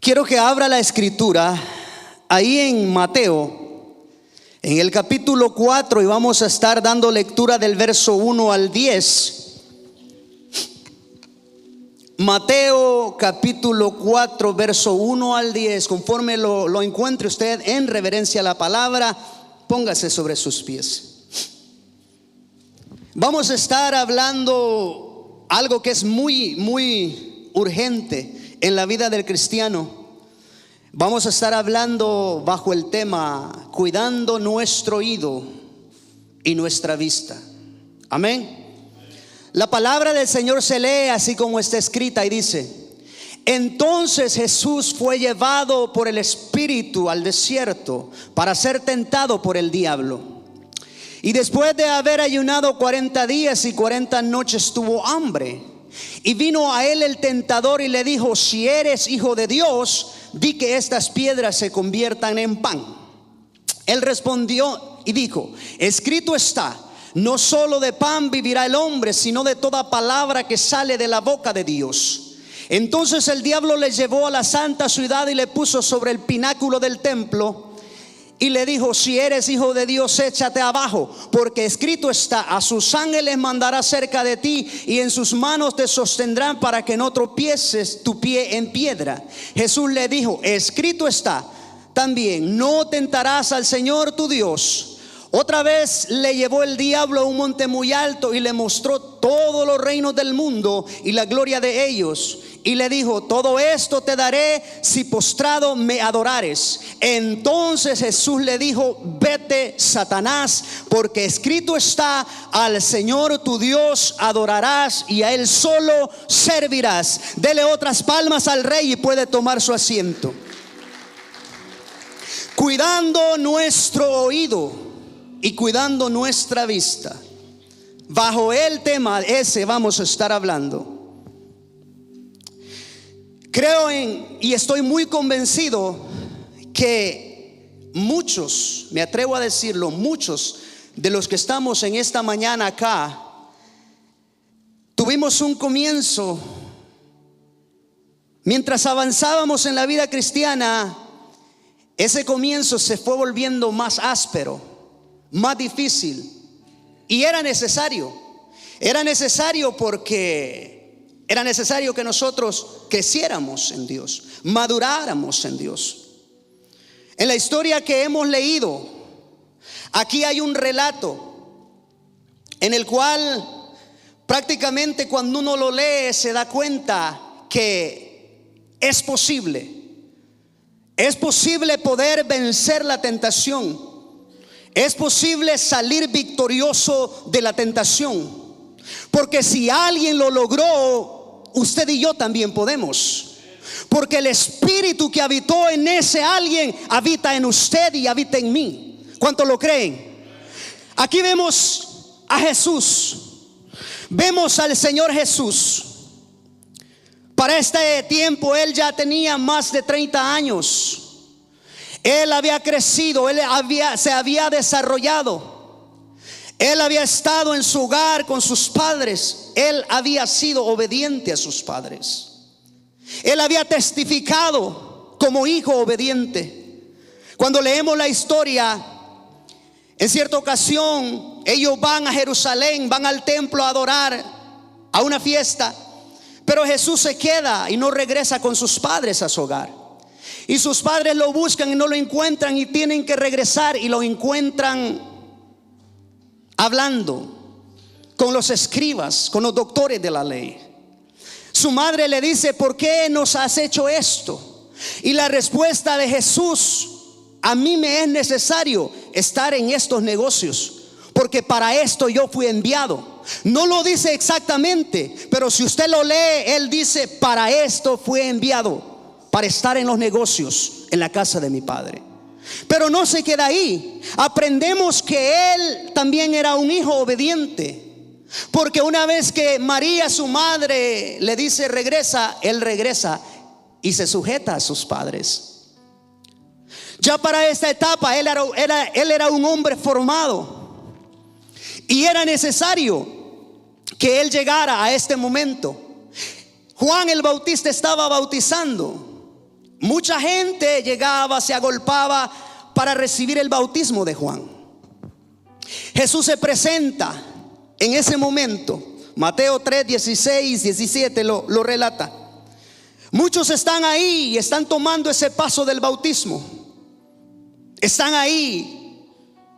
Quiero que abra la escritura ahí en Mateo, en el capítulo 4, y vamos a estar dando lectura del verso 1 al 10. Mateo capítulo 4, verso 1 al 10. Conforme lo encuentre usted en reverencia a la palabra, póngase sobre sus pies. Vamos a estar hablando algo que es muy urgente en la vida del cristiano. Vamos a estar hablando bajo el tema cuidando nuestro oído y nuestra vista. Amén. La palabra del Señor se lee así como está escrita y dice: entonces Jesús fue llevado por el Espíritu al desierto para ser tentado por el diablo. Y después de haber ayunado 40 días y 40 noches tuvo hambre. Y vino a él el tentador y le dijo: si eres hijo de Dios, di que estas piedras se conviertan en pan. Él respondió y dijo: escrito está, no solo de pan vivirá el hombre, sino de toda palabra que sale de la boca de Dios. Entonces el diablo le llevó a la santa ciudad y le puso sobre el pináculo del templo y le dijo: si eres hijo de Dios, échate abajo, porque escrito está, a sus ángeles mandará cerca de ti, y en sus manos te sostendrán para que no tropieces tu pie en piedra. Jesús le dijo: escrito está también, no tentarás al Señor tu Dios. Otra vez le llevó el diablo a un monte muy alto y le mostró todos los reinos del mundo y la gloria de ellos. Y le dijo: todo esto te daré si postrado me adorares. Entonces Jesús le dijo: vete, Satanás, porque escrito está, al Señor tu Dios adorarás y a Él solo servirás. Dele otras palmas al Rey y puede tomar su asiento. Cuidando nuestro oído y cuidando nuestra vista. Bajo el tema ese vamos a estar hablando. Creo y estoy muy convencido que muchos, me atrevo a decirlo, muchos de los que estamos en esta mañana acá, tuvimos un comienzo. Mientras avanzábamos en la vida cristiana, ese comienzo se fue volviendo más áspero, más difícil. Y era necesario porque era necesario que nosotros creciéramos en Dios, maduráramos en Dios. En la historia que hemos leído, aquí hay un relato en el cual prácticamente cuando uno lo lee se da cuenta que es posible poder vencer la tentación. Es posible salir victorioso de la tentación. Porque si alguien lo logró, usted y yo también podemos. Porque el espíritu que habitó en ese alguien habita en usted y habita en mí. ¿Cuántos lo creen? Aquí vemos a Jesús. Vemos al Señor Jesús. Para este tiempo él ya tenía más de 30 años. Él había crecido, se había desarrollado. Él había estado en su hogar con sus padres. Él había sido obediente a sus padres. Él había testificado como hijo obediente. Cuando leemos la historia, en cierta ocasión ellos van a Jerusalén, van al templo a adorar, a una fiesta. Pero Jesús se queda y no regresa con sus padres a su hogar. Y sus padres lo buscan y no lo encuentran y tienen que regresar, y lo encuentran hablando con los escribas, con los doctores de la ley. Su madre le dice: ¿por qué nos has hecho esto? Y la respuesta de Jesús: a mí me es necesario estar en estos negocios, porque para esto yo fui enviado. No lo dice exactamente, pero si usted lo lee, él dice: para esto fue enviado, para estar en los negocios en la casa de mi padre. Pero no se queda ahí. Aprendemos que él también era un hijo obediente, porque una vez que María, su madre, le dice regresa, él regresa y se sujeta a sus padres. Ya para esta etapa él era un hombre formado, y era necesario que él llegara a este momento. Juan el Bautista estaba bautizando, mucha gente llegaba, se agolpaba para recibir el bautismo de Juan. Jesús se presenta en ese momento. Mateo 3, 16, 17 lo relata. Muchos están ahí y están tomando ese paso del bautismo. Están ahí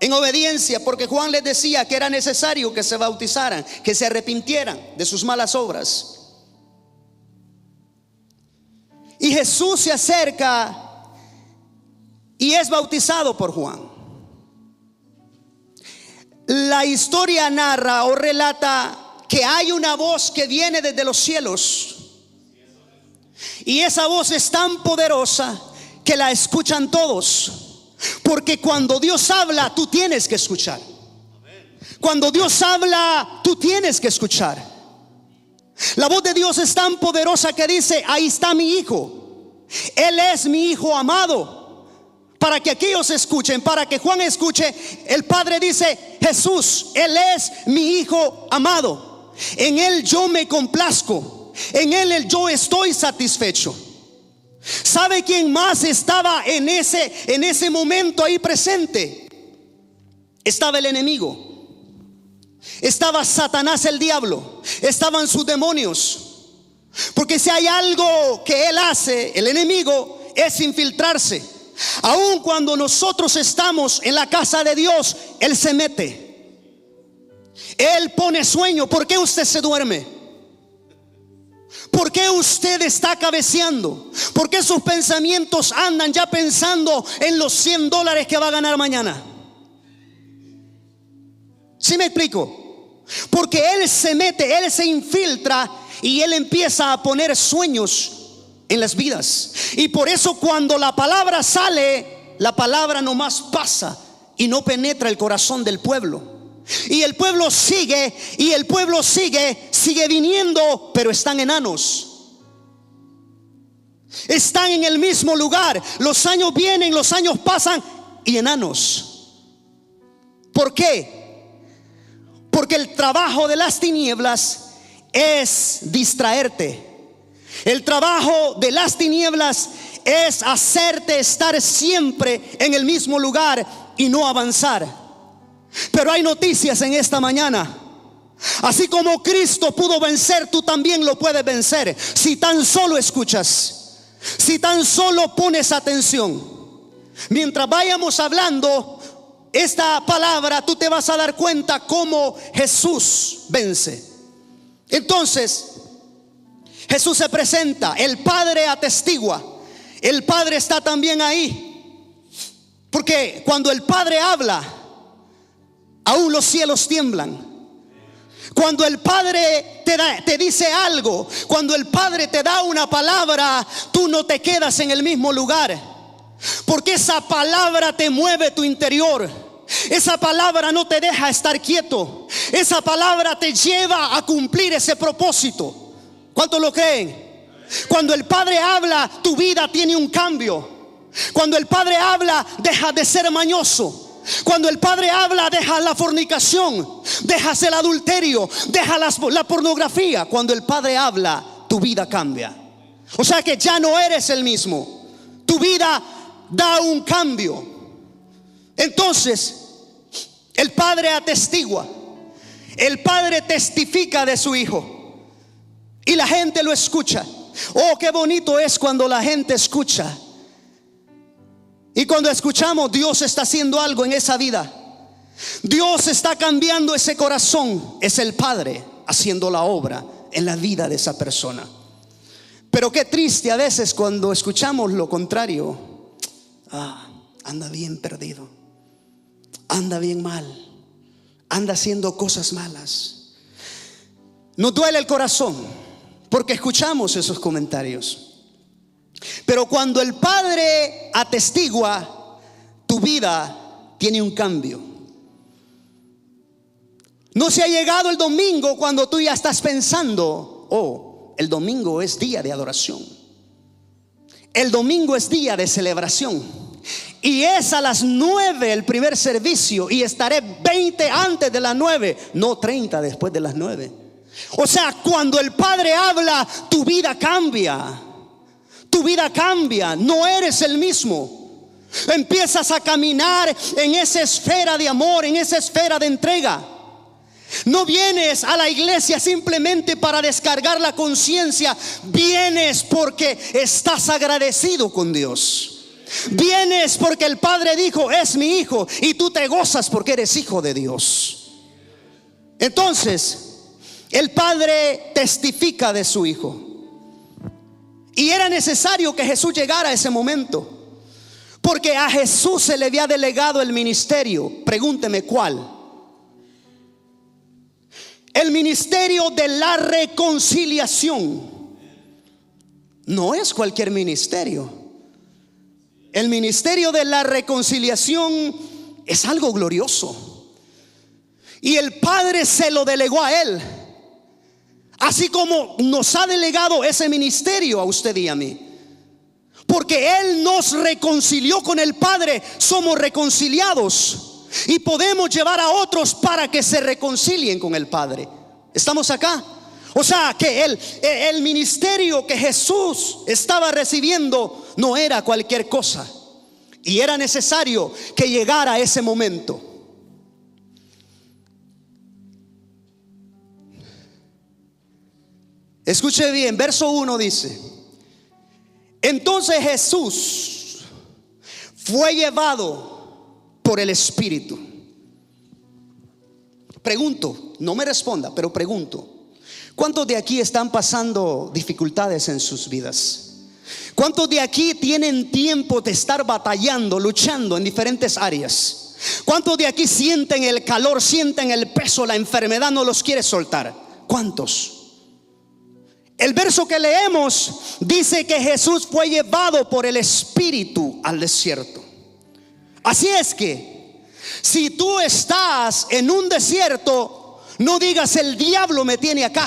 en obediencia, porque Juan les decía que era necesario que se bautizaran, que se arrepintieran de sus malas obras. Y Jesús se acerca y es bautizado por Juan. La historia narra o relata que hay una voz que viene desde los cielos, y esa voz es tan poderosa que la escuchan todos, porque cuando Dios habla, tú tienes que escuchar. Cuando Dios habla, tú tienes que escuchar. La voz de Dios es tan poderosa que dice: ahí está mi hijo, Él es mi hijo amado. Para que aquellos escuchen, para que Juan escuche, el Padre dice: Jesús, Él es mi hijo amado, en Él yo me complazco, en Él yo estoy satisfecho. ¿Sabe quién más estaba en ese momento ahí presente? Estaba el enemigo, estaba Satanás, el diablo, estaban sus demonios. Porque si hay algo que él hace, el enemigo, es infiltrarse. Aun cuando nosotros estamos en la casa de Dios, Él se mete. Él pone sueño. ¿Por qué usted se duerme? ¿Por qué usted está cabeceando? ¿Por qué sus pensamientos andan ya pensando en los $100 que va a ganar mañana? ¿Sí me explico? Porque Él se mete, Él se infiltra y Él empieza a poner sueños en las vidas. Y por eso cuando la palabra sale, la palabra nomás pasa y no penetra el corazón del pueblo. Y el pueblo sigue, y el pueblo sigue viniendo, pero están enanos. Están en el mismo lugar. Los años vienen, los años pasan y enanos. ¿Por qué? Porque el trabajo de las tinieblas es distraerte. El trabajo de las tinieblas es hacerte estar siempre en el mismo lugar y no avanzar. Pero hay noticias en esta mañana. Así como Cristo pudo vencer, tú también lo puedes vencer, si tan solo escuchas, si tan solo pones atención. Mientras vayamos hablando esta palabra, tú te vas a dar cuenta cómo Jesús vence. Entonces Jesús se presenta, el Padre atestigua, el Padre está también ahí. Porque cuando el Padre habla, aún los cielos tiemblan. Cuando el Padre te dice algo, cuando el Padre te da una palabra, tú no te quedas en el mismo lugar, porque esa palabra te mueve tu interior. Esa palabra no te deja estar quieto. Esa palabra te lleva a cumplir ese propósito. ¿Cuántos lo creen? Cuando el Padre habla, tu vida tiene un cambio. Cuando el Padre habla, deja de ser mañoso. Cuando el Padre habla, deja la fornicación, dejas el adulterio, dejas la pornografía. Cuando el Padre habla, tu vida cambia. O sea que ya no eres el mismo. Tu vida da un cambio. Entonces, el Padre atestigua, el Padre testifica de su Hijo. Y la gente lo escucha. Oh, qué bonito es cuando la gente escucha. Y cuando escuchamos, Dios está haciendo algo en esa vida. Dios está cambiando ese corazón. Es el Padre haciendo la obra en la vida de esa persona. Pero qué triste a veces cuando escuchamos lo contrario. Anda bien perdido, anda bien mal, anda haciendo cosas malas. Nos duele el corazón porque escuchamos esos comentarios. Pero cuando el Padre atestigua, tu vida tiene un cambio. No se ha llegado el domingo cuando tú ya estás pensando: oh, el domingo es día de adoración, el domingo es día de celebración, y es a las 9 el primer servicio, y estaré 20 antes de las 9, no 30 después de las 9. O sea, cuando el Padre habla, tu vida cambia. Tu vida cambia, no eres el mismo. Empiezas a caminar en esa esfera de amor, en esa esfera de entrega. No vienes a la iglesia simplemente para descargar la conciencia. Vienes porque estás agradecido con Dios. Vienes porque el Padre dijo: es mi hijo, y tú te gozas porque eres hijo de Dios. Entonces, el Padre testifica de su hijo. Y era necesario que Jesús llegara a ese momento, porque a Jesús se le había delegado el ministerio. Pregúnteme cuál. El ministerio de la reconciliación. No es cualquier ministerio. El ministerio de la reconciliación es algo glorioso, y el Padre se lo delegó a él, así como nos ha delegado ese ministerio a usted y a mí. Porque Él nos reconcilió con el Padre, somos reconciliados y podemos llevar a otros para que se reconcilien con el Padre. ¿Estamos acá? O sea que el ministerio que Jesús estaba recibiendo no era cualquier cosa, y era necesario que llegara ese momento. Escuche bien, verso 1 dice: entonces Jesús fue llevado por el Espíritu. Pregunto, no me responda, pero pregunto: ¿cuántos de aquí están pasando dificultades en sus vidas? ¿Cuántos de aquí tienen tiempo de estar batallando, luchando en diferentes áreas? ¿Cuántos de aquí sienten el calor, sienten el peso, la enfermedad no los quiere soltar? ¿Cuántos? El verso que leemos dice que Jesús fue llevado por el Espíritu al desierto. Así es que si tú estás en un desierto, no digas: el diablo me tiene acá.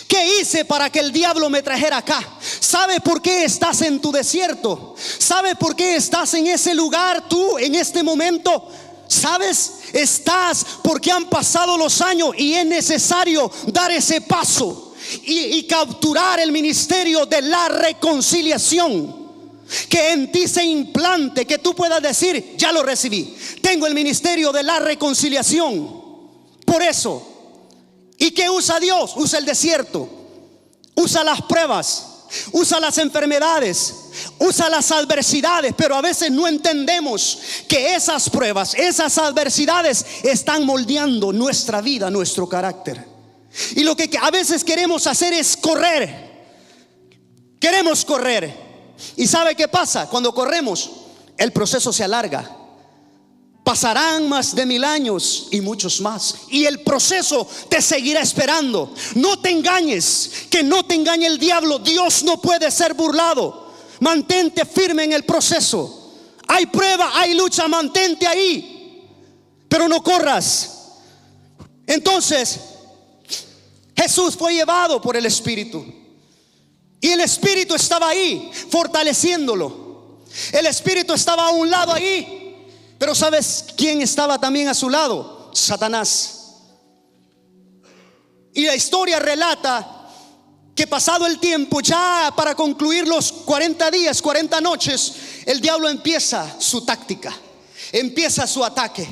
¿Qué hice para que el diablo me trajera acá? ¿Sabe por qué estás en tu desierto? ¿Sabe por qué estás en ese lugar tú en este momento? ¿Sabes? Estás porque han pasado los años y es necesario dar ese paso y capturar el ministerio de la reconciliación. Que en ti se implante, que tú puedas decir: ya lo recibí, tengo el ministerio de la reconciliación. Por eso, ¿y qué usa Dios? Usa el desierto, usa las pruebas, usa las enfermedades, usa las adversidades. Pero a veces no entendemos que esas pruebas, esas adversidades están moldeando nuestra vida, nuestro carácter. Y lo que a veces queremos hacer es correr. Queremos correr. ¿Y sabe qué pasa? Cuando corremos, el proceso se alarga. Pasarán más de 1000 años y muchos más, y el proceso te seguirá esperando. No te engañes, que no te engañe el diablo. Dios no puede ser burlado. Mantente firme en el proceso. Hay prueba, hay lucha, mantente ahí, pero no corras. Entonces Jesús fue llevado por el Espíritu, y el Espíritu estaba ahí fortaleciéndolo. El Espíritu estaba a un lado ahí. Pero ¿sabes quién estaba también a su lado? Satanás. Y la historia relata que pasado el tiempo, ya para concluir los 40 días, 40 noches, el diablo empieza su táctica, empieza su ataque.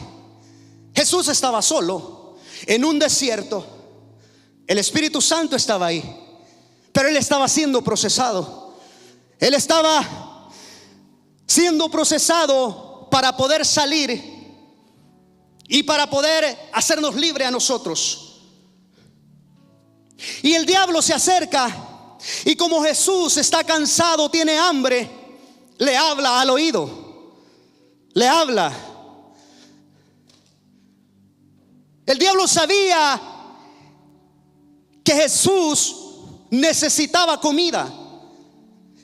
Jesús estaba solo en un desierto. El Espíritu Santo estaba ahí, pero él estaba siendo procesado. Él estaba siendo procesado para poder salir y para poder hacernos libre a nosotros. Y el diablo se acerca, y como Jesús está cansado, tiene hambre, le habla al oído. Le habla. El diablo sabía que Jesús necesitaba comida,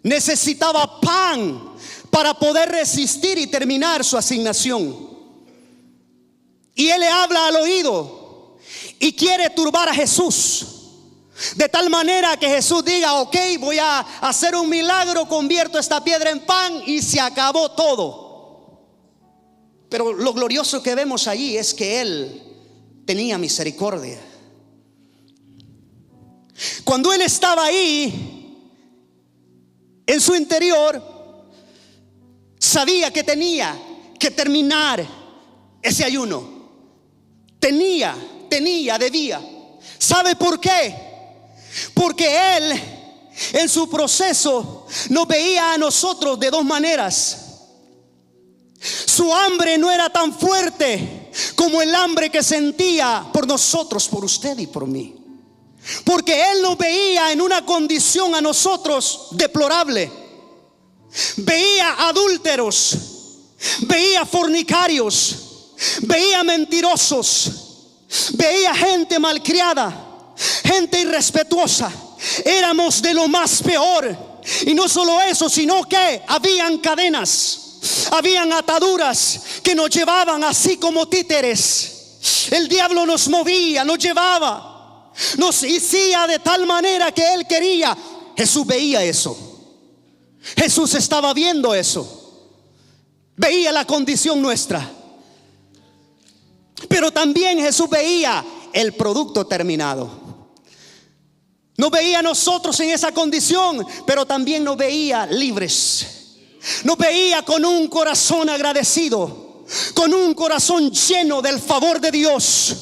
necesitaba pan para poder resistir y terminar su asignación. Y él le habla al oído y quiere turbar a Jesús, de tal manera que Jesús diga: ok, voy a hacer un milagro, convierto esta piedra en pan y se acabó todo. Pero lo glorioso que vemos allí es que él tenía misericordia. Cuando él estaba ahí, en su interior sabía que tenía que terminar ese ayuno. Debía. ¿Sabe por qué? Porque Él en su proceso nos veía a nosotros de dos maneras. Su hambre no era tan fuerte como el hambre que sentía por nosotros, por usted y por mí. Porque Él nos veía en una condición a nosotros deplorable. Veía adúlteros, veía fornicarios, veía mentirosos, veía gente malcriada, gente irrespetuosa. Éramos de lo más peor. Y no solo eso, sino que habían cadenas, habían ataduras que nos llevaban así como títeres. El diablo nos movía, nos llevaba, nos hacía de tal manera que Él quería. Jesús veía eso. Jesús estaba viendo eso. Veía la condición nuestra. Pero también Jesús veía el producto terminado. Nos veía a nosotros en esa condición, pero también nos veía libres. Nos veía con un corazón agradecido, con un corazón lleno del favor de Dios.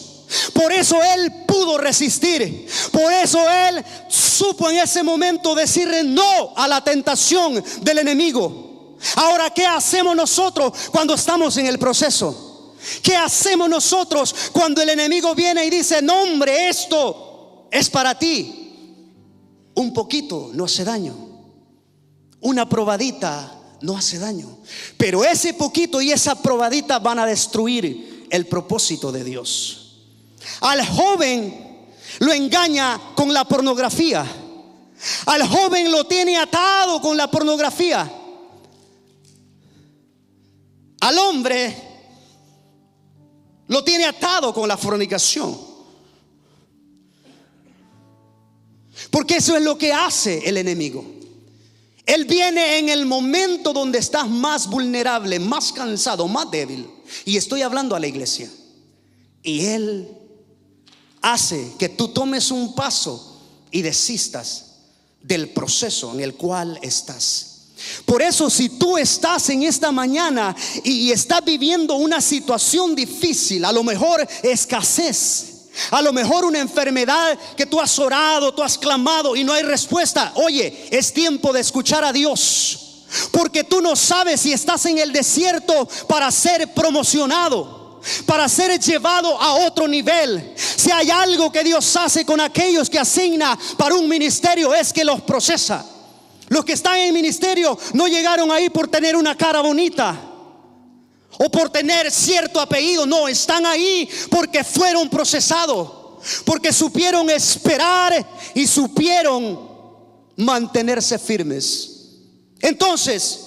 Por eso Él pudo resistir. Por eso Él supo en ese momento decirle no a la tentación del enemigo. Ahora, ¿qué hacemos nosotros cuando estamos en el proceso? ¿Qué hacemos nosotros cuando el enemigo viene y dice: no, hombre, esto es para ti? Un poquito no hace daño, una probadita no hace daño, pero ese poquito y esa probadita van a destruir el propósito de Dios. Al joven lo engaña con la pornografía. Al joven lo tiene atado con la pornografía. Al hombre lo tiene atado con la fornicación. Porque eso es lo que hace el enemigo. Él viene en el momento donde estás más vulnerable, más cansado, más débil. Y estoy hablando a la iglesia. Y Él hace que tú tomes un paso y desistas del proceso en el cual estás. Por eso, si tú estás en esta mañana y estás viviendo una situación difícil, a lo mejor escasez, a lo mejor una enfermedad que tú has orado, tú has clamado y no hay respuesta. Oye, es tiempo de escuchar a Dios, porque tú no sabes si estás en el desierto para ser promocionado, para ser llevado a otro nivel. Si hay algo que Dios hace con aquellos que asigna para un ministerio, es que los procesa. Los que están en ministerio no llegaron ahí por tener una cara bonita o por tener cierto apellido. No, están ahí porque fueron procesados, porque supieron esperar y supieron mantenerse firmes. Entonces,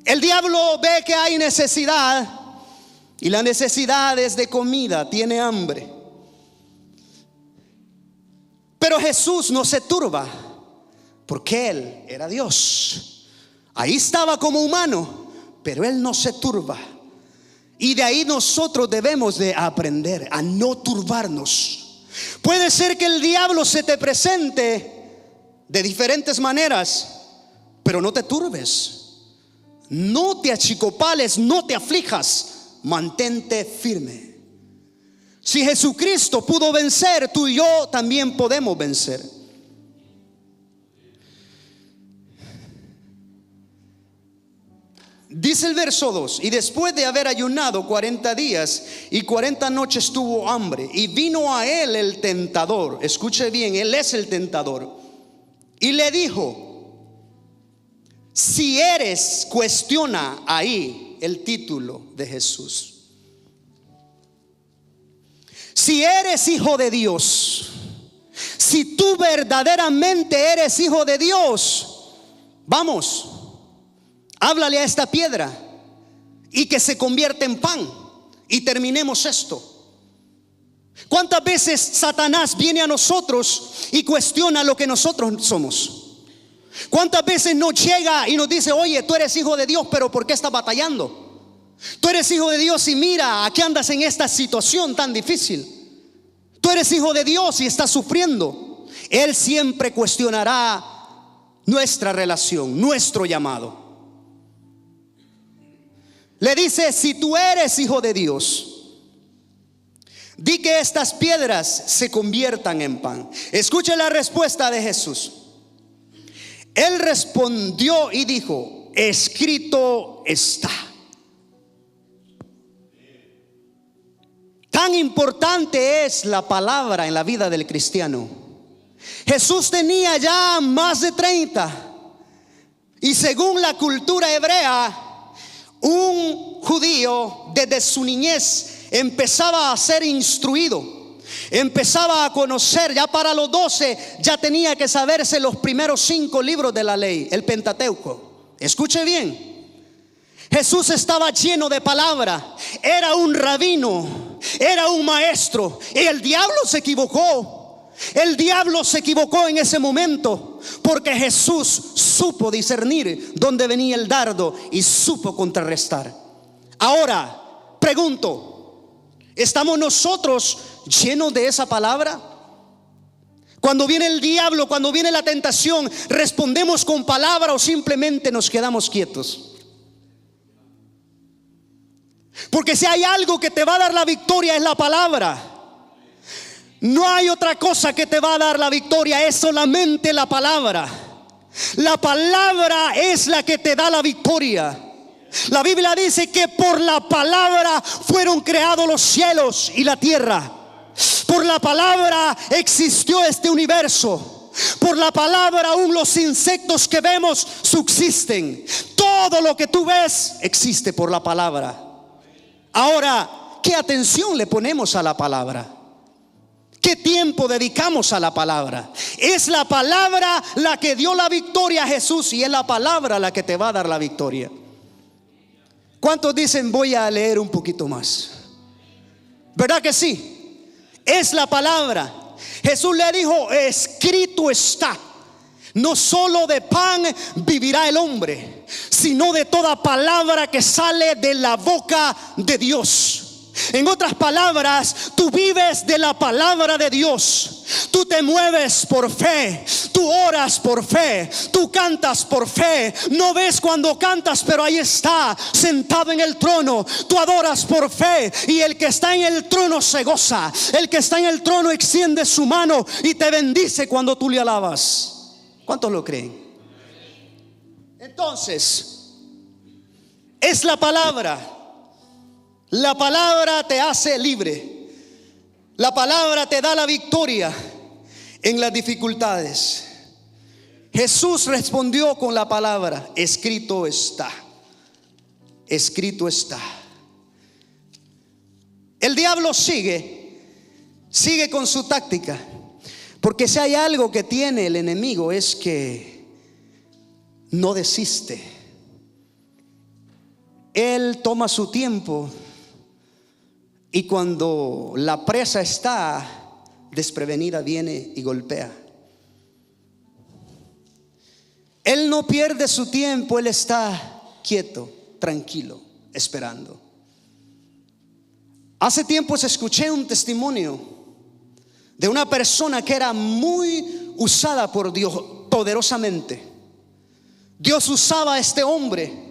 el diablo ve que hay necesidad, y la necesidad es de comida, tiene hambre. Pero Jesús no se turba, porque Él era Dios. Ahí estaba como humano, pero Él no se turba. Y de ahí nosotros debemos de aprender a no turbarnos. Puede ser que el diablo se te presente de diferentes maneras, pero no te turbes, no te achicopales, no te aflijas, mantente firme. Si Jesucristo pudo vencer, tú y yo también podemos vencer. Dice el verso 2: y después de haber ayunado 40 días y 40 noches tuvo hambre, y vino a él el tentador. Escuche bien, Él es el tentador. Y le dijo: si eres, cuestiona ahí el título de Jesús. Si eres hijo de Dios, si tú verdaderamente eres hijo de Dios, vamos, háblale a esta piedra y que se convierta en pan, y terminemos esto. ¿Cuántas veces Satanás viene a nosotros y cuestiona lo que nosotros somos? ¿Cuántas veces nos llega y nos dice: oye, tú eres hijo de Dios, pero ¿por qué estás batallando? Tú eres hijo de Dios y mira, aquí andas en esta situación tan difícil. Tú eres hijo de Dios y estás sufriendo. Él siempre cuestionará nuestra relación, nuestro llamado. Le dice: si tú eres hijo de Dios, di que estas piedras se conviertan en pan. Escuche la respuesta de Jesús. Él respondió y dijo: escrito está. Tan importante es la palabra en la vida del cristiano. Jesús tenía ya más de 30, y según la cultura hebrea, un judío desde su niñez empezaba a ser instruido, empezaba a conocer. Ya para los 12 ya tenía que saberse los primeros 5 libros de la ley, el Pentateuco. Escuche bien, Jesús estaba lleno de palabra, era un rabino, era un maestro. Y el diablo se equivocó. El diablo se equivocó en ese momento, porque Jesús supo discernir dónde venía el dardo y supo contrarrestar. Ahora pregunto: ¿estamos nosotros llenos de esa palabra? Cuando viene el diablo, cuando viene la tentación, ¿respondemos con palabra o simplemente nos quedamos quietos? Porque si hay algo que te va a dar la victoria, es la palabra. No hay otra cosa que te va a dar la victoria, es solamente la palabra. La palabra es la que te da la victoria. La Biblia dice que por la palabra fueron creados los cielos y la tierra. Por la palabra existió este universo. Por la palabra aún los insectos que vemos subsisten. Todo lo que tú ves existe por la palabra. Ahora, ¿qué atención le ponemos a la palabra? ¿Qué tiempo dedicamos a la palabra? Es la palabra la que dio la victoria a Jesús, y es la palabra la que te va a dar la victoria. ¿Cuántos dicen: voy a leer un poquito más? ¿Verdad que sí? Es la palabra. Jesús le dijo: escrito está. No solo de pan vivirá el hombre, sino de toda palabra que sale de la boca de Dios. En otras palabras, tú vives de la palabra de Dios. Tú te mueves por fe, tú oras por fe, tú cantas por fe. No ves cuando cantas, pero ahí está, sentado en el trono. Tú adoras por fe, y el que está en el trono se goza. El que está en el trono extiende su mano y te bendice cuando tú le alabas. ¿Cuántos lo creen? Entonces, es la palabra. La palabra te hace libre. La palabra te da la victoria en las dificultades. Jesús respondió con la palabra: escrito está. Escrito está. El diablo sigue con su táctica, porque si hay algo que tiene el enemigo es que no desiste. Él toma su tiempo, y cuando la presa está desprevenida, viene y golpea. Él no pierde su tiempo, él está quieto, tranquilo, esperando. Hace tiempo escuché un testimonio de una persona que era muy usada por Dios poderosamente. Dios usaba a este hombre.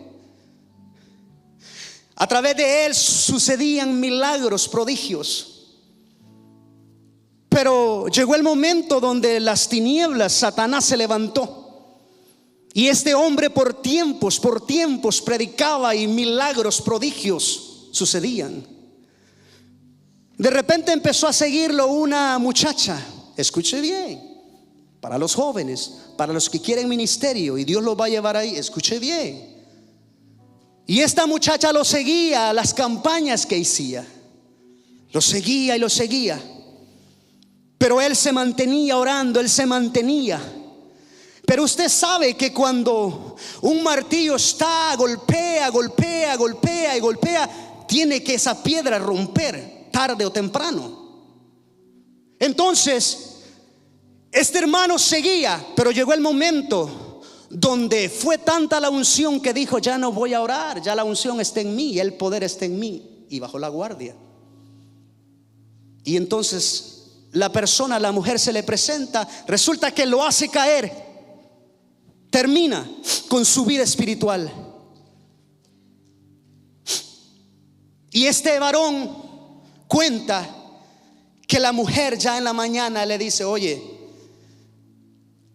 A través de él sucedían milagros, prodigios. Pero llegó el momento donde las tinieblas, Satanás se levantó, y este hombre por tiempos predicaba, y milagros, prodigios sucedían. De repente empezó a seguirlo una muchacha. Escuche bien, para los jóvenes, para los que quieren ministerio y Dios los va a llevar ahí, escuche bien. Y esta muchacha lo seguía a las campañas que hacía. Lo seguía y lo seguía. Pero él se mantenía orando, él se mantenía. Pero usted sabe que cuando un martillo está, golpea, tiene que esa piedra romper tarde o temprano. Entonces, este hermano seguía, pero llegó el momento donde fue tanta la unción que dijo: ya no voy a orar, ya la unción está en mí, el poder está en mí, y bajó la guardia. Y entonces la mujer se le presenta, resulta que lo hace caer. termina con su vida espiritual. Y este varón cuenta que la mujer ya en la mañana le dice: oye,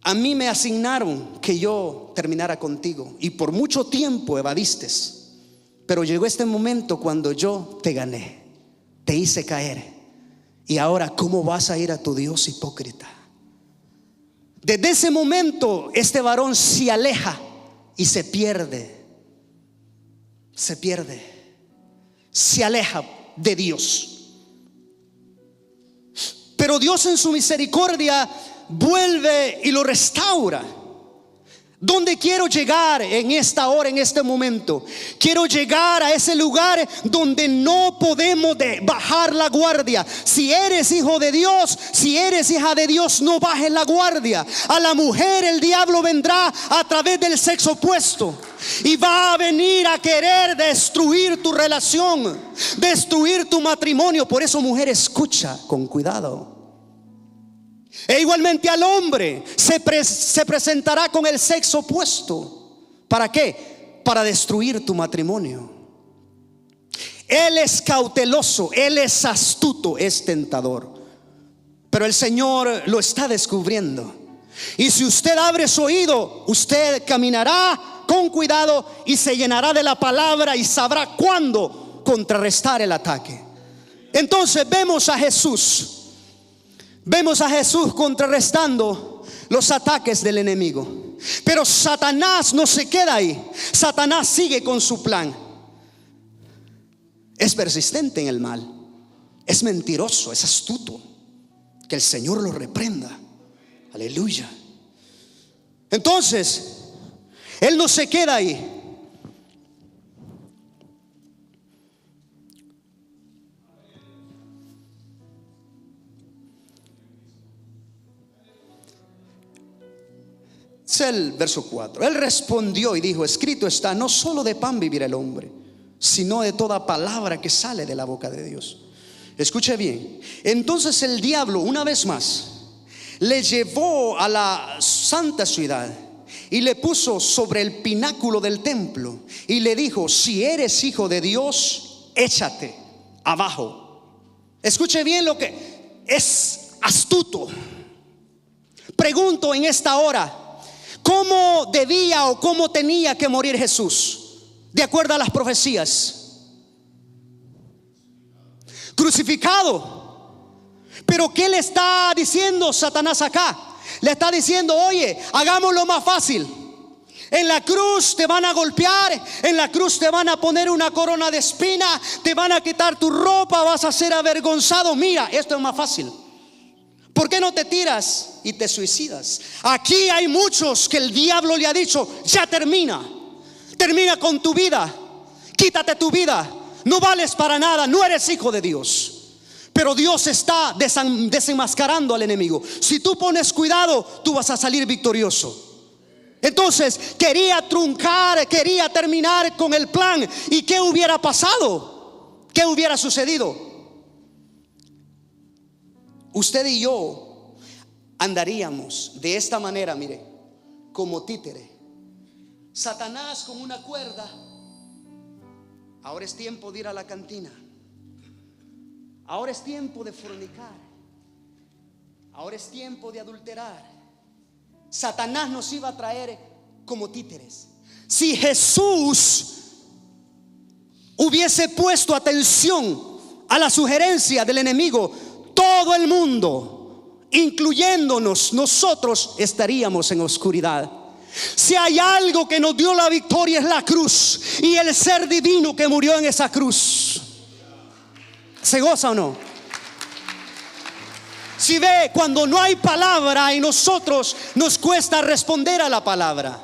a mí me asignaron que yo terminara contigo y por mucho tiempo evadiste, pero llegó este momento cuando yo te gané, te hice caer, y ahora ¿cómo vas a ir a tu Dios, hipócrita? Desde ese momento este varón se aleja y se pierde, se aleja de Dios. Pero Dios en su misericordia vuelve y lo restaura. ¿Dónde quiero llegar en esta hora, en este momento? Quiero llegar a ese lugar donde no podemos bajar la guardia. Si eres hijo de Dios, si eres hija de Dios, no bajes la guardia. A la mujer el diablo vendrá a través del sexo opuesto y va a venir a querer destruir tu relación, destruir tu matrimonio. Por eso, mujer, escucha con cuidado. E igualmente al hombre se presentará con el sexo opuesto. ¿Para qué? Para destruir tu matrimonio. Él es cauteloso, él es astuto, es tentador. Pero el Señor lo está descubriendo. Y si usted abre su oído, usted caminará con cuidado y se llenará de la palabra y sabrá cuándo contrarrestar el ataque. Entonces vemos a Jesús contrarrestando los ataques del enemigo. Pero Satanás no se queda ahí. Satanás sigue con su plan. Es persistente en el mal, es mentiroso, es astuto. Que el Señor lo reprenda. Aleluya. Entonces, él no se queda ahí. Es el verso 4. Él respondió y dijo: escrito está, no solo de pan vivirá el hombre, sino de toda palabra que sale de la boca de Dios. Escuche bien. Entonces el diablo, una vez más, le llevó a la santa ciudad y le puso sobre el pináculo del templo y le dijo: si eres hijo de Dios, échate abajo. Escuche bien lo que es astuto. Pregunto en esta hora: ¿cómo debía o cómo tenía que morir Jesús? De acuerdo a las profecías. Crucificado. Pero ¿qué le está diciendo Satanás acá? Le está diciendo: oye, hagámoslo más fácil. En la cruz te van a golpear, en la cruz te van a poner una corona de espina, te van a quitar tu ropa, vas a ser avergonzado. Mira, esto es más fácil. ¿Por qué no te tiras y te suicidas? Aquí hay muchos que el diablo le ha dicho: ya termina con tu vida, quítate tu vida, no vales para nada, no eres hijo de Dios. Pero Dios está desenmascarando al enemigo. Si tú pones cuidado, tú vas a salir victorioso. Entonces quería truncar, quería terminar con el plan. ¿Y qué hubiera pasado? ¿Qué hubiera sucedido? Usted y yo andaríamos de esta manera, mire, como títere. Satanás con una cuerda. Ahora es tiempo de ir a la cantina. Ahora es tiempo de fornicar. Ahora es tiempo de adulterar. Satanás nos iba a traer como títeres. Si Jesús hubiese puesto atención a la sugerencia del enemigo, todo el mundo, incluyéndonos nosotros, estaríamos en oscuridad. Si hay algo que nos dio la victoria, es la cruz y el ser divino que murió en esa cruz. ¿Se goza o no? Si ve, cuando no hay palabra en nosotros, nos cuesta responder a la palabra.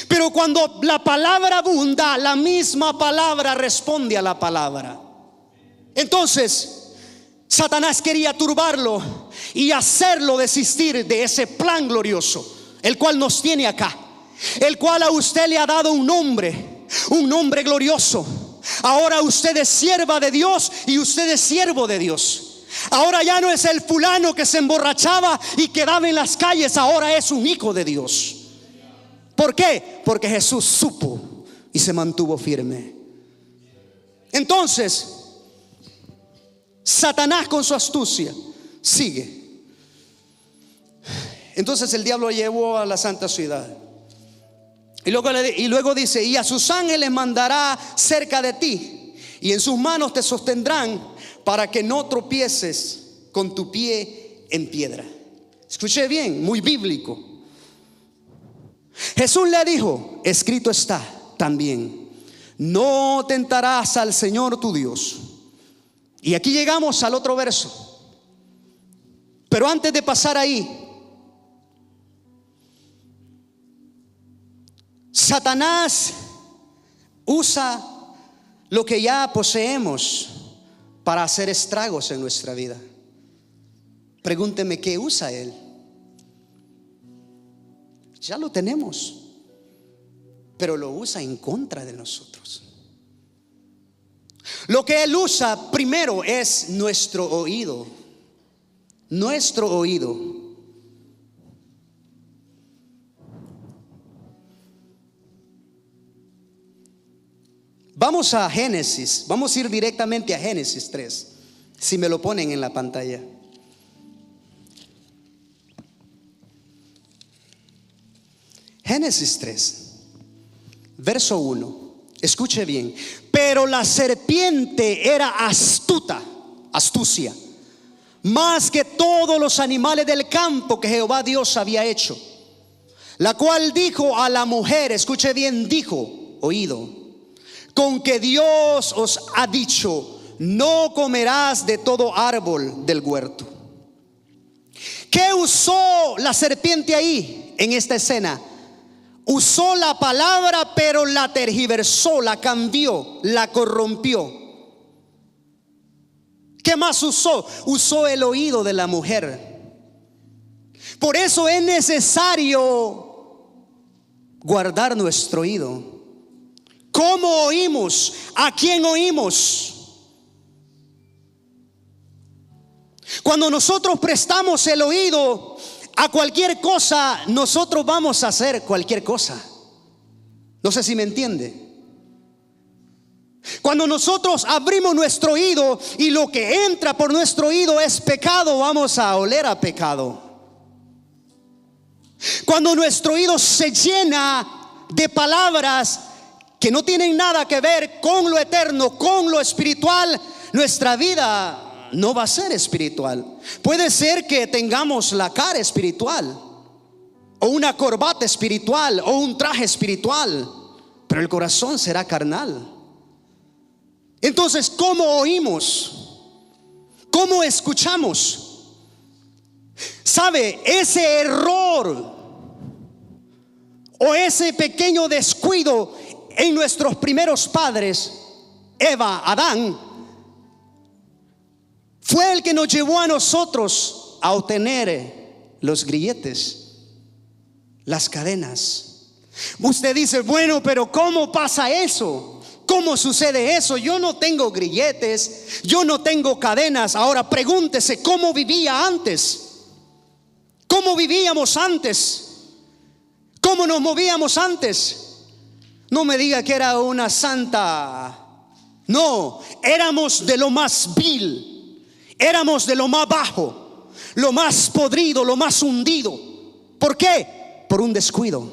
Pero cuando la palabra abunda, la misma palabra responde a la palabra. Entonces Satanás quería turbarlo y hacerlo desistir de ese plan glorioso, el cual nos tiene acá, el cual a usted le ha dado un nombre glorioso. Ahora usted es sierva de Dios y usted es siervo de Dios. Ahora ya no es el fulano que se emborrachaba y quedaba en las calles, ahora es un hijo de Dios. ¿Por qué? Porque Jesús supo y se mantuvo firme. Entonces, Satanás con su astucia sigue. Entonces el diablo llevó a la santa ciudad. Y luego dice: y a sus ángeles mandará cerca de ti, y en sus manos te sostendrán para que no tropieces con tu pie en piedra. Escuché bien, muy bíblico. Jesús le dijo: escrito está también, no tentarás al Señor tu Dios. Y aquí llegamos al otro verso. Pero antes de pasar ahí, Satanás usa lo que ya poseemos para hacer estragos en nuestra vida. Pregúnteme, ¿qué usa él? Ya lo tenemos, pero lo usa en contra de nosotros. Lo que él usa primero es nuestro oído. Nuestro oído. Vamos a Génesis. Vamos a ir directamente a Génesis 3, si me lo ponen en la pantalla. Génesis 3, verso 1. Escuche bien. Pero la serpiente era astucia, más que todos los animales del campo que Jehová Dios había hecho, la cual dijo a la mujer, escuche bien, dijo, oído, con que Dios os ha dicho: no comerás de todo árbol del huerto. ¿Qué usó la serpiente ahí en esta escena? Usó la palabra, pero la tergiversó, la cambió, la corrompió. ¿Qué más usó? Usó el oído de la mujer. Por eso es necesario guardar nuestro oído. ¿Cómo oímos? ¿A quién oímos? Cuando nosotros prestamos el oído a cualquier cosa, nosotros vamos a hacer cualquier cosa. No sé si me entiende. Cuando nosotros abrimos nuestro oído y lo que entra por nuestro oído es pecado, vamos a oler a pecado. Cuando nuestro oído se llena de palabras que no tienen nada que ver con lo eterno, con lo espiritual, nuestra vida no va a ser espiritual. Puede ser que tengamos la cara espiritual, o una corbata espiritual, o un traje espiritual, pero el corazón será carnal. Entonces, ¿cómo oímos? ¿Cómo escuchamos? ¿Sabe? Ese error o ese pequeño descuido en nuestros primeros padres, Eva, Adán, fue el que nos llevó a nosotros a obtener los grilletes, las cadenas. Usted dice: bueno, pero ¿cómo pasa eso? ¿Cómo sucede eso? Yo no tengo grilletes, yo no tengo cadenas. Ahora pregúntese, ¿cómo vivía antes? ¿Cómo vivíamos antes? ¿Cómo nos movíamos antes? No me diga que era una santa. No, éramos de lo más vil. Éramos de lo más bajo, lo más podrido, lo más hundido. ¿Por qué? Por un descuido.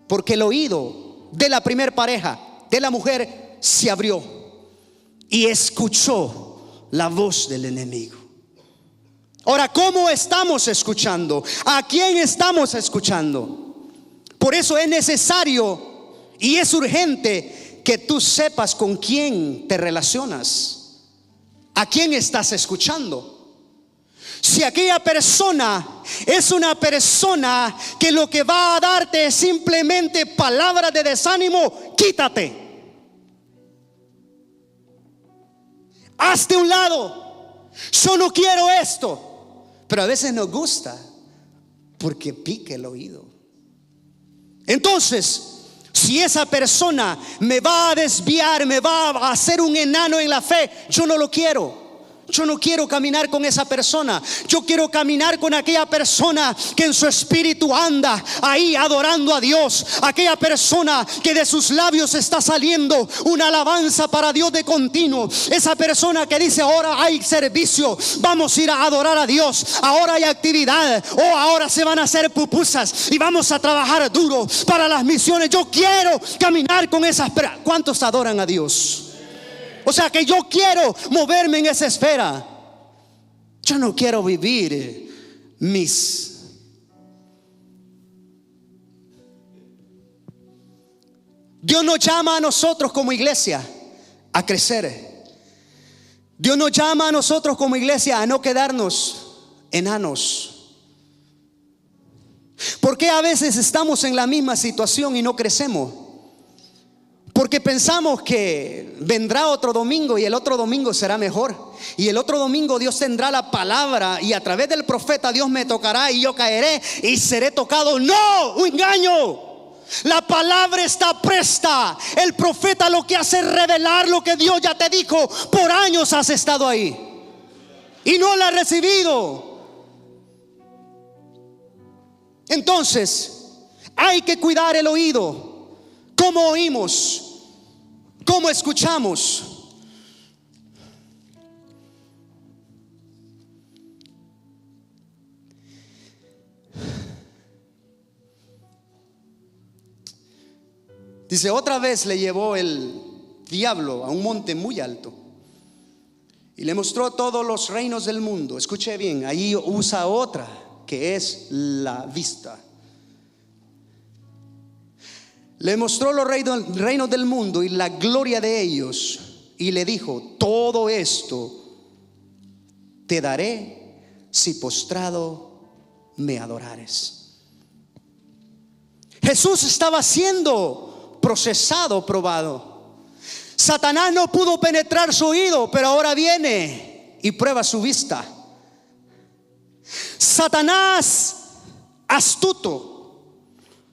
Porque el oído de la primer pareja, de la mujer, se abrió y escuchó la voz del enemigo. Ahora, ¿cómo estamos escuchando? ¿A quién estamos escuchando? Por eso es necesario y es urgente que tú sepas con quién te relacionas. ¿A quién estás escuchando? Si aquella persona es una persona que lo que va a darte es simplemente palabras de desánimo, quítate. Hazte a un lado. Yo no quiero esto. Pero a veces nos gusta porque pica el oído. Entonces, si esa persona me va a desviar, me va a hacer un enano en la fe, yo no lo quiero. Yo no quiero caminar con esa persona. Yo quiero caminar con aquella persona que en su espíritu anda ahí adorando a Dios. Aquella persona que de sus labios está saliendo una alabanza para Dios de continuo. Esa persona que dice: ahora hay servicio, vamos a ir a adorar a Dios. Ahora hay actividad. Ahora se van a hacer pupusas y vamos a trabajar duro para las misiones. Yo quiero caminar con esas personas. ¿Cuántos adoran a Dios? O sea que yo quiero moverme en esa esfera. Yo no quiero vivir Dios nos llama a nosotros como iglesia a crecer. Dios nos llama a nosotros como iglesia a no quedarnos enanos. ¿Por qué a veces estamos en la misma situación y no crecemos? Porque pensamos que vendrá otro domingo y el otro domingo será mejor. Y el otro domingo Dios tendrá la palabra y a través del profeta Dios me tocará y yo caeré y seré tocado. ¡No! ¡Un engaño! La palabra está presta. El profeta lo que hace es revelar lo que Dios ya te dijo. Por años has estado ahí y no la has recibido. Entonces hay que cuidar el oído. ¿Cómo oímos? ¿Cómo escuchamos? Dice: otra vez le llevó el diablo a un monte muy alto y le mostró todos los reinos del mundo. Escuche bien, ahí usa otra que es la vista. Le mostró los reinos del mundo y la gloria de ellos, y le dijo: todo esto te daré si postrado me adorares. Jesús estaba siendo procesado, probado. Satanás no pudo penetrar su oído, pero ahora viene y prueba su vista. Satanás, astuto,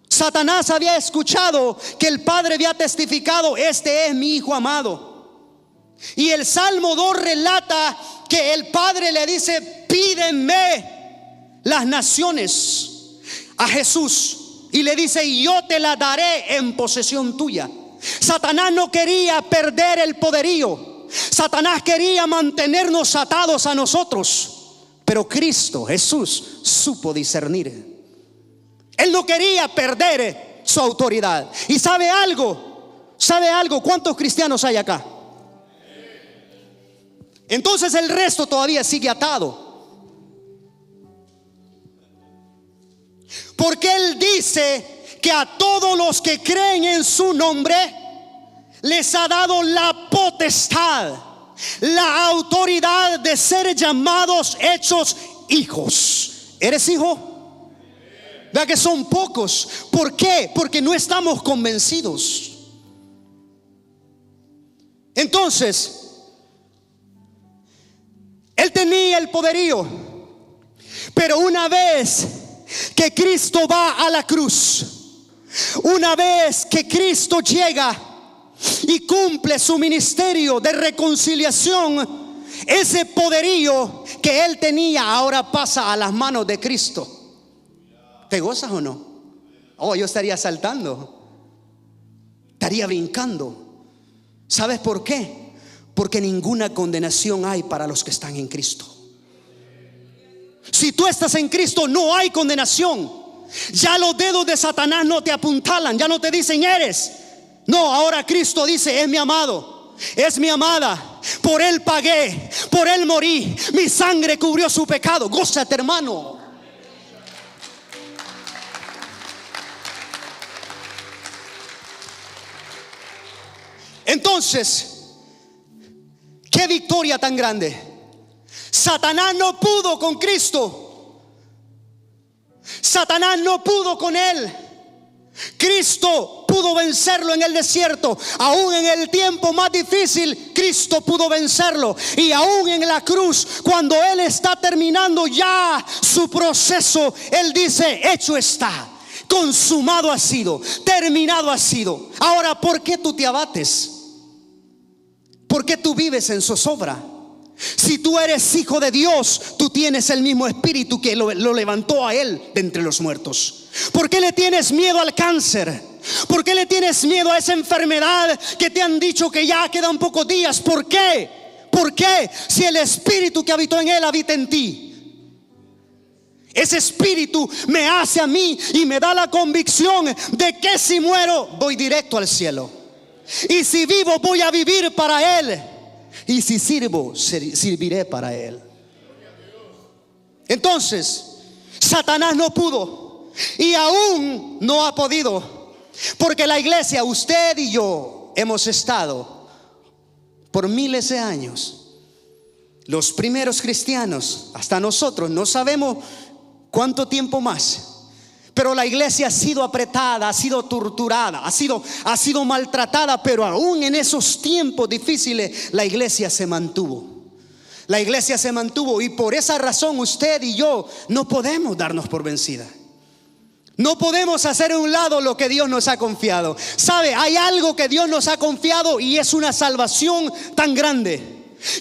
Satanás había escuchado que el Padre había testificado: este es mi Hijo amado. Y el Salmo 2 relata que el Padre le dice: pídenme las naciones a Jesús, y le dice: y yo te la daré en posesión tuya. Satanás no quería perder el poderío. Satanás quería mantenernos atados a nosotros, pero Cristo Jesús supo discernir. Él no quería perder su autoridad. ¿Y sabe algo? ¿Sabe algo? ¿Cuántos cristianos hay acá? Entonces el resto todavía sigue atado. Porque Él dice que a todos los que creen en su nombre les ha dado la potestad, la autoridad de ser llamados, hechos hijos. ¿Eres hijo? Vea que son pocos. ¿Por qué? Porque no estamos convencidos. Entonces, Él tenía el poderío, pero una vez que Cristo va a la cruz, una vez que Cristo llega y cumple su ministerio de reconciliación, ese poderío que Él tenía ahora pasa a las manos de Cristo. ¿Te gozas o no? Yo estaría saltando, estaría brincando. ¿Sabes por qué? Porque ninguna condenación hay para los que están en Cristo. Si tú estás en Cristo, no hay condenación. Ya los dedos de Satanás no te apuntalan, ya no te dicen eres. No, ahora Cristo dice: es mi amado, es mi amada. Por Él pagué, por Él morí, mi sangre cubrió su pecado. Gózate, hermano. Entonces, qué victoria tan grande. Satanás no pudo con Cristo. Satanás no pudo con Él. Cristo pudo vencerlo en el desierto. Aún en el tiempo más difícil, Cristo pudo vencerlo. Y aún en la cruz, cuando Él está terminando ya su proceso, Él dice: hecho está, consumado ha sido, terminado ha sido. Ahora, ¿por qué tú te abates? ¿Por qué tú vives en zozobra? Si tú eres hijo de Dios, tú tienes el mismo espíritu que lo levantó a Él de entre los muertos. ¿Por qué le tienes miedo al cáncer? ¿Por qué le tienes miedo a esa enfermedad que te han dicho que ya quedan pocos días? ¿Por qué? ¿Por qué? Si el espíritu que habitó en Él habita en ti. Ese espíritu me hace a mí y me da la convicción de que si muero voy directo al cielo, y si vivo voy a vivir para Él, y si sirvo serviré para Él. Entonces Satanás no pudo y aún no ha podido, porque la iglesia, usted y yo, hemos estado por miles de años. Los primeros cristianos, hasta nosotros, no sabemos cuánto tiempo más, pero la iglesia ha sido apretada, ha sido torturada, ha sido maltratada, pero aún en esos tiempos difíciles la iglesia se mantuvo. La iglesia se mantuvo, y por esa razón usted y yo no podemos darnos por vencida. No podemos hacer a un lado lo que Dios nos ha confiado. ¿Sabe? Hay algo que Dios nos ha confiado y es una salvación tan grande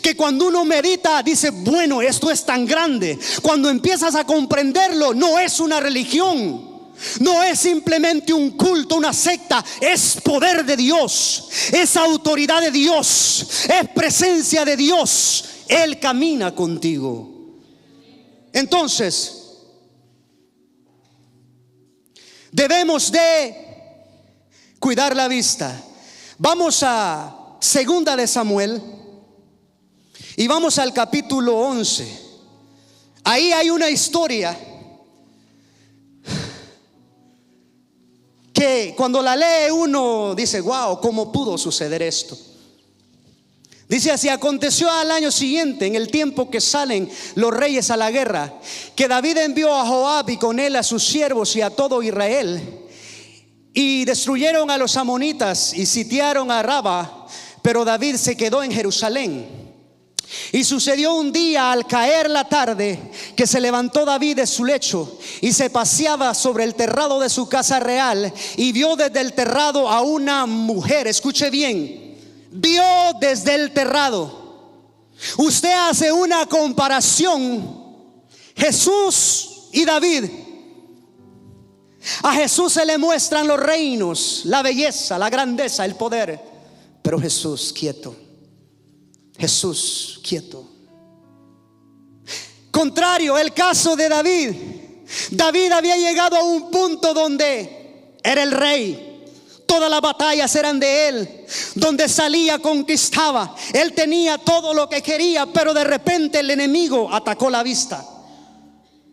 que cuando uno medita dice, bueno, esto es tan grande. Cuando empiezas a comprenderlo, no es una religión, no es simplemente un culto, una secta. Es poder de Dios, es autoridad de Dios, es presencia de Dios. Él camina contigo. Entonces debemos de cuidar la vista. Vamos a 2 de Samuel y vamos al capítulo 11. Ahí hay una historia que cuando la lee uno dice, wow, ¿cómo pudo suceder esto? Dice así: aconteció al año siguiente, en el tiempo que salen los reyes a la guerra, que David envió a Joab y con él a sus siervos y a todo Israel, y destruyeron a los amonitas y sitiaron a Raba, pero David se quedó en Jerusalén. Y sucedió un día al caer la tarde que se levantó David de su lecho y se paseaba sobre el terrado de su casa real, y vio desde el terrado a una mujer. Escuche bien, vio desde el terrado. Usted hace una comparación, Jesús y David. A Jesús se le muestran los reinos, la belleza, la grandeza, el poder, pero Jesús quieto. Jesús quieto. Contrario, el caso de David. David había llegado a un punto donde era el rey. Todas las batallas eran de él. Donde salía conquistaba. Él tenía todo lo que quería, pero de repente el enemigo atacó la vista,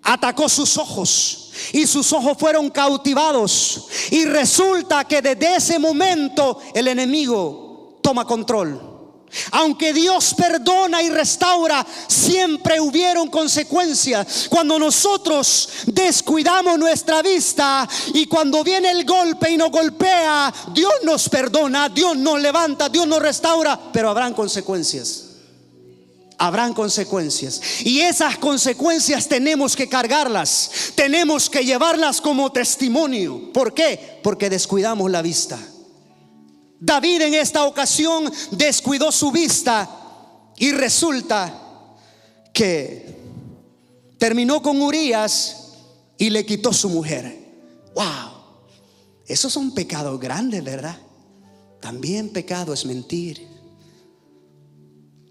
atacó sus ojos, y sus ojos fueron cautivados. Y resulta que desde ese momento el enemigo toma control. Aunque Dios perdona y restaura, siempre hubieron consecuencias. Cuando nosotros descuidamos nuestra vista y cuando viene el golpe y nos golpea, Dios nos perdona, Dios nos levanta, Dios nos restaura, pero habrán consecuencias. Habrán consecuencias, y esas consecuencias tenemos que cargarlas, tenemos que llevarlas como testimonio. ¿Por qué? Porque descuidamos la vista. David en esta ocasión descuidó su vista y resulta que terminó con Urías y le quitó su mujer. Wow, esos son pecados grandes, ¿verdad? También pecado es mentir.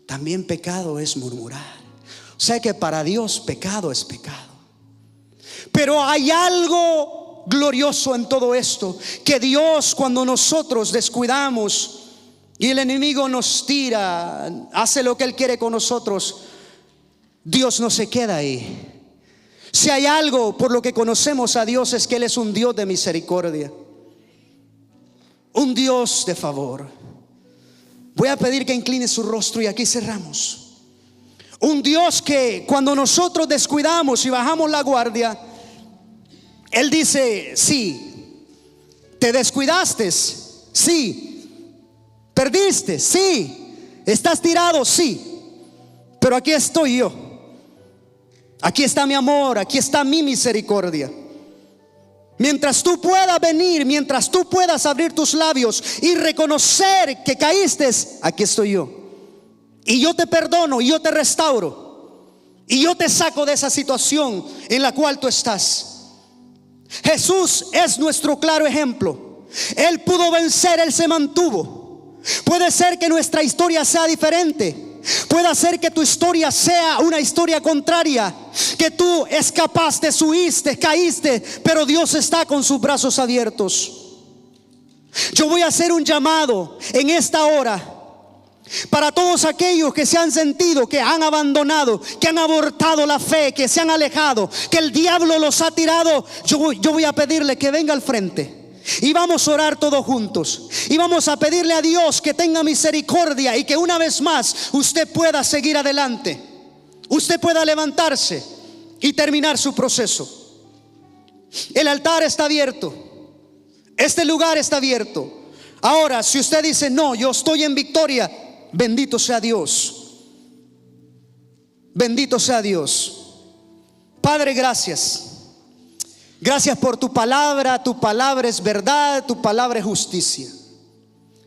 También pecado es murmurar. O sea que para Dios pecado es pecado. Pero hay algo glorioso en todo esto, que Dios, cuando nosotros descuidamos y el enemigo nos tira, hace lo que él quiere con nosotros, Dios no se queda ahí. Si hay algo por lo que conocemos a Dios, es que Él es un Dios de misericordia, un Dios de favor. Voy a pedir que incline su rostro y aquí cerramos. Un Dios que cuando nosotros descuidamos y bajamos la guardia, Él dice: sí. ¿Te descuidaste? Sí. ¿Perdiste? Sí. ¿Estás tirado? Sí. Pero aquí estoy yo. Aquí está mi amor, aquí está mi misericordia. Mientras tú puedas venir, mientras tú puedas abrir tus labios y reconocer que caíste, aquí estoy yo. y yo te perdono y yo te restauro y yo te saco de esa situación en la cual tú estás. Jesús es nuestro claro ejemplo. Él pudo vencer, Él se mantuvo. Puede ser que nuestra historia sea diferente, puede ser que tu historia sea una historia contraria, que tú escapaste, subiste, caíste, pero Dios está con sus brazos abiertos. Yo voy a hacer un llamado en esta hora para todos aquellos que se han sentido, que han abandonado, que han abortado la fe, que se han alejado, que el diablo los ha tirado. Yo voy a pedirle que venga al frente y vamos a orar todos juntos y vamos a pedirle a Dios que tenga misericordia y que una vez más usted pueda seguir adelante, usted pueda levantarse y terminar su proceso. El altar está abierto, este lugar está abierto. Ahora, si usted dice: no, yo estoy en victoria, bendito sea Dios. Bendito sea Dios. Padre, gracias. Gracias por tu palabra. Tu palabra es verdad, tu palabra es justicia.